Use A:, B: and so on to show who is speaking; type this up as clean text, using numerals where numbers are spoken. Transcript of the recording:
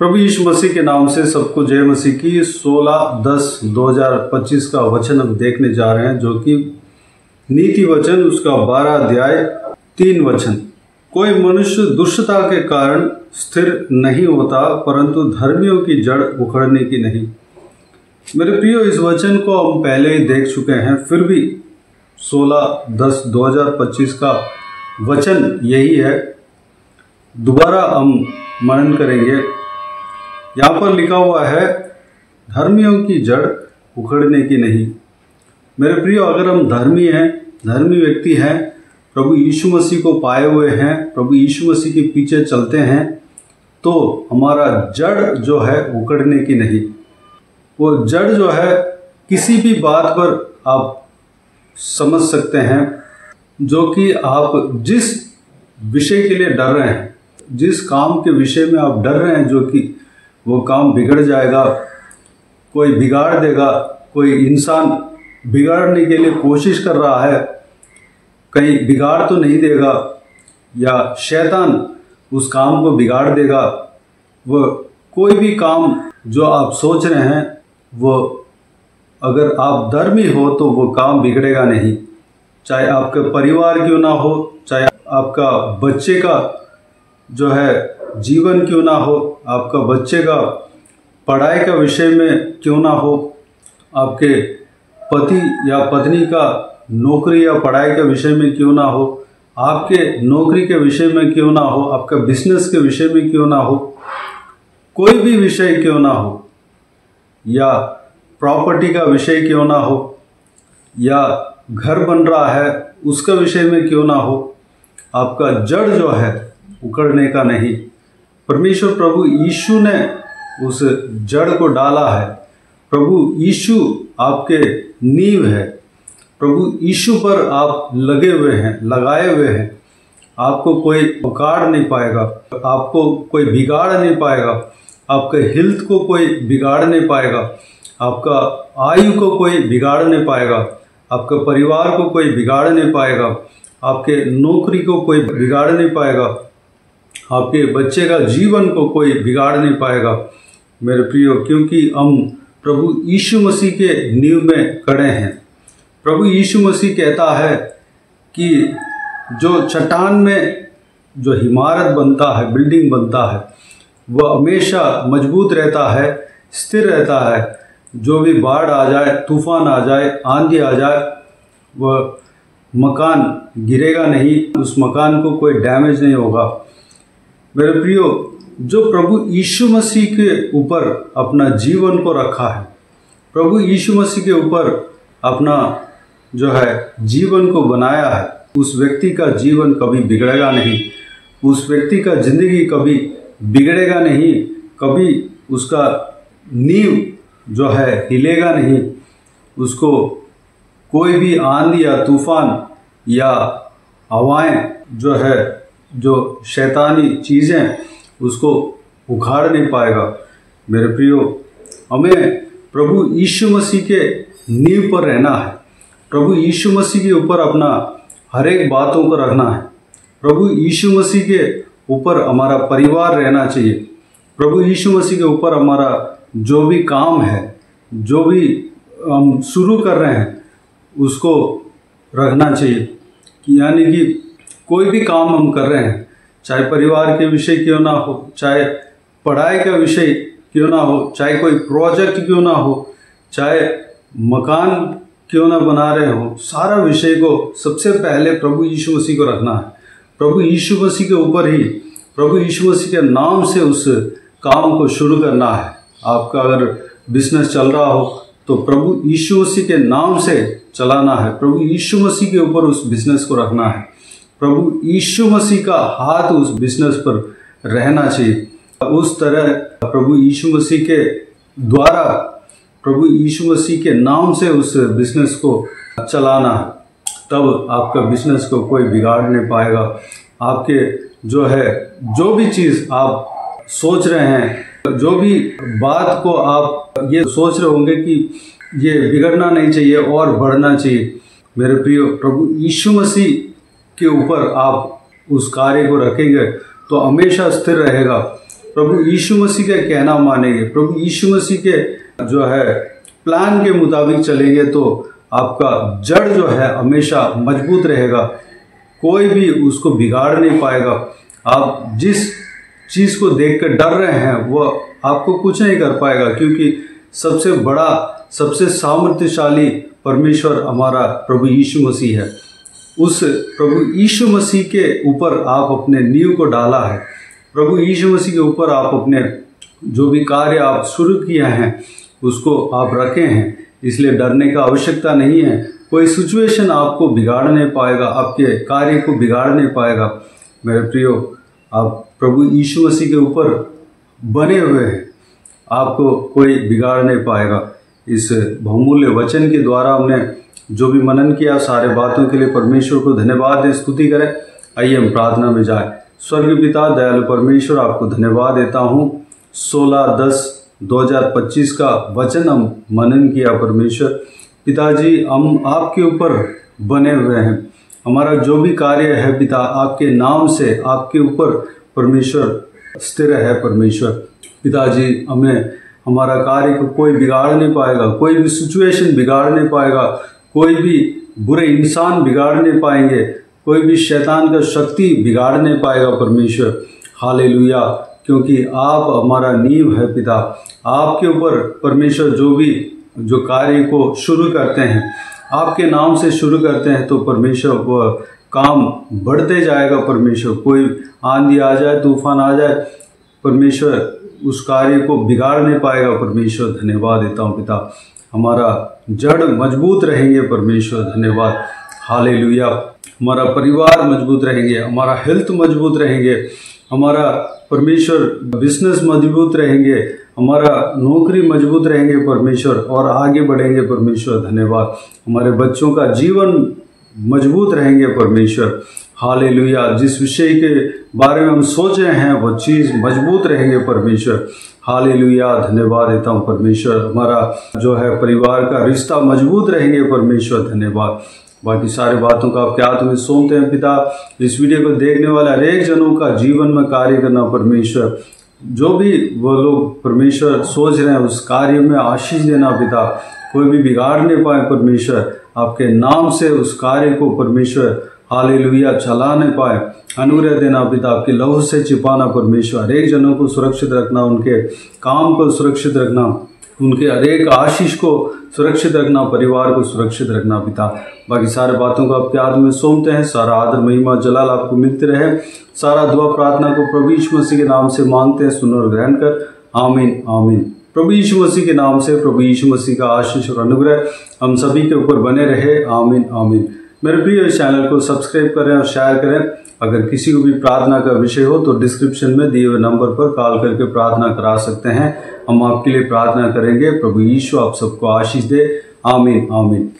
A: प्रभु यीशु मसीह के नाम से सबको जय मसीह की। 16/10/2025 का वचन हम देखने जा रहे हैं, जो कि नीति वचन उसका 12 अध्याय 3 वचन। कोई मनुष्य दुष्टता के कारण स्थिर नहीं होता, परंतु धर्मियों की जड़ उखड़ने की नहीं। मेरे प्रियो, इस वचन को हम पहले ही देख चुके हैं, फिर भी 16/10/2025 का वचन यही है। दोबारा हम मनन करेंगे। यहाँ पर लिखा हुआ है, धर्मियों की जड़ उखड़ने की नहीं। मेरे प्रियो, अगर हम धर्मी हैं, धर्मी व्यक्ति हैं, प्रभु यीशु मसीह को पाए हुए हैं, प्रभु यीशु मसीह के पीछे चलते हैं, तो हमारा जड़ जो है उखड़ने की नहीं। वो जड़ जो है किसी भी बात पर आप समझ सकते हैं, जो कि आप जिस विषय के लिए डर रहे हैं, जिस काम के विषय में आप डर रहे हैं, जो कि वो काम बिगड़ जाएगा, कोई बिगाड़ देगा, कोई इंसान बिगाड़ने के लिए कोशिश कर रहा है, कहीं बिगाड़ तो नहीं देगा, या शैतान उस काम को बिगाड़ देगा। वो कोई भी काम जो आप सोच रहे हैं, वो अगर आप धर्मी हो तो वो काम बिगड़ेगा नहीं। चाहे आपके परिवार क्यों ना हो, चाहे आपका बच्चे का जो है जीवन क्यों ना हो, आपका बच्चे का पढ़ाई का विषय में क्यों ना हो, आपके पति या पत्नी का नौकरी या पढ़ाई के विषय में क्यों ना हो, आपके नौकरी के विषय में क्यों ना हो, आपका बिजनेस के विषय में क्यों ना हो, कोई भी विषय क्यों ना हो, या प्रॉपर्टी का विषय क्यों ना हो, या घर बन रहा है उसका विषय में क्यों ना हो, आपका जड़ जो है उखड़ने का नहीं। परमेश्वर प्रभु यीशु ने उस जड़ को डाला है। प्रभु यीशु आपके नींव है। प्रभु यीशु पर आप लगे हुए हैं, लगाए हुए हैं। आपको कोई उखाड़ नहीं पाएगा, आपको कोई बिगाड़ नहीं पाएगा, आपके हेल्थ को कोई बिगाड़ नहीं पाएगा, आपका आयु को कोई बिगाड़ नहीं पाएगा, आपके परिवार को कोई बिगाड़ नहीं पाएगा, आपके नौकरी को कोई बिगाड़ नहीं पाएगा, आपके बच्चे का जीवन को कोई बिगाड़ नहीं पाएगा। मेरे प्रियो, क्योंकि हम प्रभु यीशु मसीह के नींव में खड़े हैं। प्रभु यीशु मसीह कहता है कि जो चट्टान में जो इमारत बनता है, बिल्डिंग बनता है, वह हमेशा मजबूत रहता है, स्थिर रहता है। जो भी बाढ़ आ जाए, तूफान आ जाए, आंधी आ जाए, वह मकान गिरेगा नहीं, उस मकान को कोई डैमेज नहीं होगा। मेरे प्रियो, जो प्रभु यीशु मसीह के ऊपर अपना जीवन को रखा है, प्रभु यीशु मसीह के ऊपर अपना जो है जीवन को बनाया है, उस व्यक्ति का जीवन कभी बिगड़ेगा नहीं, उस व्यक्ति का जिंदगी कभी बिगड़ेगा नहीं, कभी उसका नींव जो है हिलेगा नहीं, उसको कोई भी आंधी या तूफान या हवाएं जो है, जो शैतानी चीज़ें, उसको उखाड़ नहीं पाएगा। मेरे प्रियो, हमें प्रभु यीशु मसीह के नींव पर रहना है। प्रभु यीशु मसीह के ऊपर अपना हर एक बातों को रखना है। प्रभु यीशु मसीह के ऊपर हमारा परिवार रहना चाहिए। प्रभु यीशु मसीह के ऊपर हमारा जो भी काम है, जो भी हम शुरू कर रहे हैं, उसको रखना चाहिए। यानी कि कोई भी काम हम कर रहे हैं, चाहे परिवार के विषय क्यों ना हो, चाहे पढ़ाई का विषय क्यों ना हो, चाहे कोई प्रोजेक्ट क्यों ना हो, चाहे मकान क्यों ना बना रहे हो, सारा विषय को सबसे पहले प्रभु यीशु मसीह को रखना है। प्रभु यीशु मसीह के ऊपर ही, प्रभु यीशु मसीह के नाम से उस काम को शुरू करना है। आपका अगर बिजनेस चल रहा हो तो प्रभु यीशु मसीह के नाम से चलाना है। प्रभु यीशु मसीह के ऊपर उस बिजनेस को रखना है। प्रभु यीशु मसीह का हाथ उस बिजनेस पर रहना चाहिए। उस तरह प्रभु यीशु मसीह के द्वारा, प्रभु यीशु मसीह के नाम से उस बिजनेस को चलाना है। तब आपका बिजनेस को कोई बिगाड़ नहीं पाएगा। आपके जो है, जो भी चीज़ आप सोच रहे हैं, जो भी बात को आप ये सोच रहे होंगे कि ये बिगड़ना नहीं चाहिए और बढ़ना चाहिए, मेरे प्रियो, प्रभु यीशु मसीह के ऊपर आप उस कार्य को रखेंगे तो हमेशा स्थिर रहेगा। प्रभु यीशु मसीह का कहना मानेंगे, प्रभु यीशु मसीह के जो है प्लान के मुताबिक चलेंगे तो आपका जड़ जो है हमेशा मजबूत रहेगा, कोई भी उसको बिगाड़ नहीं पाएगा। आप जिस चीज़ को देखकर डर रहे हैं वो आपको कुछ नहीं कर पाएगा, क्योंकि सबसे बड़ा सबसे सामर्थ्यशाली परमेश्वर हमारा प्रभु यीशु मसीह है। उस प्रभु यीशु मसीह के ऊपर आप अपने नींव को डाला है, प्रभु यीशु मसीह के ऊपर आप अपने जो भी कार्य आप शुरू किए हैं उसको आप रखे हैं, इसलिए डरने का आवश्यकता नहीं है। कोई सिचुएशन आपको बिगाड़ नहीं पाएगा, आपके कार्य को बिगाड़ नहीं पाएगा। मेरे प्रियो, आप प्रभु यीशु मसीह के ऊपर बने हुए हैं, आपको कोई बिगाड़ नहीं पाएगा। इस बहुमूल्य वचन के द्वारा हमने जो भी मनन किया, सारे बातों के लिए परमेश्वर को धन्यवाद दें, स्तुति करें। आइए हम प्रार्थना में जाएं। स्वर्गीय पिता दयालु परमेश्वर, आपको धन्यवाद देता हूँ। 16/10/2025 का वचन हम मनन किया परमेश्वर पिताजी, हम आपके ऊपर बने हुए हैं। हमारा जो भी कार्य है पिता, आपके नाम से आपके ऊपर परमेश्वर स्थिर है परमेश्वर पिताजी। हमें हमारा कार्य को कोई बिगाड़ नहीं पाएगा, कोई भी सिचुएशन बिगाड़ नहीं पाएगा, कोई भी बुरे इंसान बिगाड़ नहीं पाएंगे, कोई भी शैतान का शक्ति बिगाड़ नहीं पाएगा परमेश्वर। हालेलुया, क्योंकि आप हमारा नींव है पिता। आपके ऊपर परमेश्वर जो कार्य को शुरू करते हैं, आपके नाम से शुरू करते हैं, तो परमेश्वर वो काम बढ़ते जाएगा परमेश्वर। कोई आंधी आ जाए, तूफान आ जाए, परमेश्वर उस कार्य को बिगाड़ नहीं पाएगा परमेश्वर। धन्यवाद देता हूँ पिता, हमारा जड़ मजबूत रहेंगे परमेश्वर। धन्यवाद, हालेलुया। हमारा परिवार मजबूत रहेंगे, हमारा हेल्थ मजबूत रहेंगे, हमारा परमेश्वर बिजनेस मजबूत रहेंगे, हमारा नौकरी मजबूत रहेंगे परमेश्वर, और आगे बढ़ेंगे परमेश्वर। धन्यवाद, हमारे बच्चों का जीवन मजबूत रहेंगे परमेश्वर। हालेलुया, जिस विषय के बारे में हम सोच रहे हैं वो चीज़ मजबूत रहेंगे परमेश्वर। हालेलुया, धन्यवाद देता हूँ परमेश्वर। हमारा जो है परिवार का रिश्ता मजबूत रहेंगे परमेश्वर। धन्यवाद। बाकी सारे बातों का आपके हाथ में सौंपते हैं पिता। इस वीडियो को देखने वाले हर एक जनों का जीवन में कार्य करना परमेश्वर। जो भी वो लोग परमेश्वर सोच रहे हैं उस कार्य में आशीष देना पिता। कोई भी बिगाड़ नहीं पाए परमेश्वर, आपके नाम से उस कार्य को परमेश्वर हालेलुया चला नहीं पाए। अनुग्रह देना पिता, आपके लहू से छिपाना परमेश्वर। हर एक जनों को सुरक्षित रखना, उनके काम को सुरक्षित रखना, उनके हर एक आशीष को सुरक्षित रखना, परिवार को सुरक्षित रखना पिता। बाकी सारे बातों को आपके हाथ में सौंपते हैं। सारा आदर महिमा जलाल आपको मिलते रहे। सारा दुआ प्रार्थना को प्रभु यीशु मसीह के नाम से मांगते हैं, सुन और ग्रहण कर। आमीन आमीन। प्रभु यीशु मसीह के नाम से प्रभु यीशु मसीह का आशीष और अनुग्रह हम सभी के ऊपर बने रहे। आमीन आमीन। मेरे प्रिय, इस चैनल को सब्सक्राइब करें और शेयर करें। अगर किसी को भी प्रार्थना का विषय हो तो डिस्क्रिप्शन में दिए हुए नंबर पर कॉल करके प्रार्थना करा सकते हैं। हम आपके लिए प्रार्थना करेंगे। प्रभु यीशु आप सबको आशीष दे। आमीन आमीन।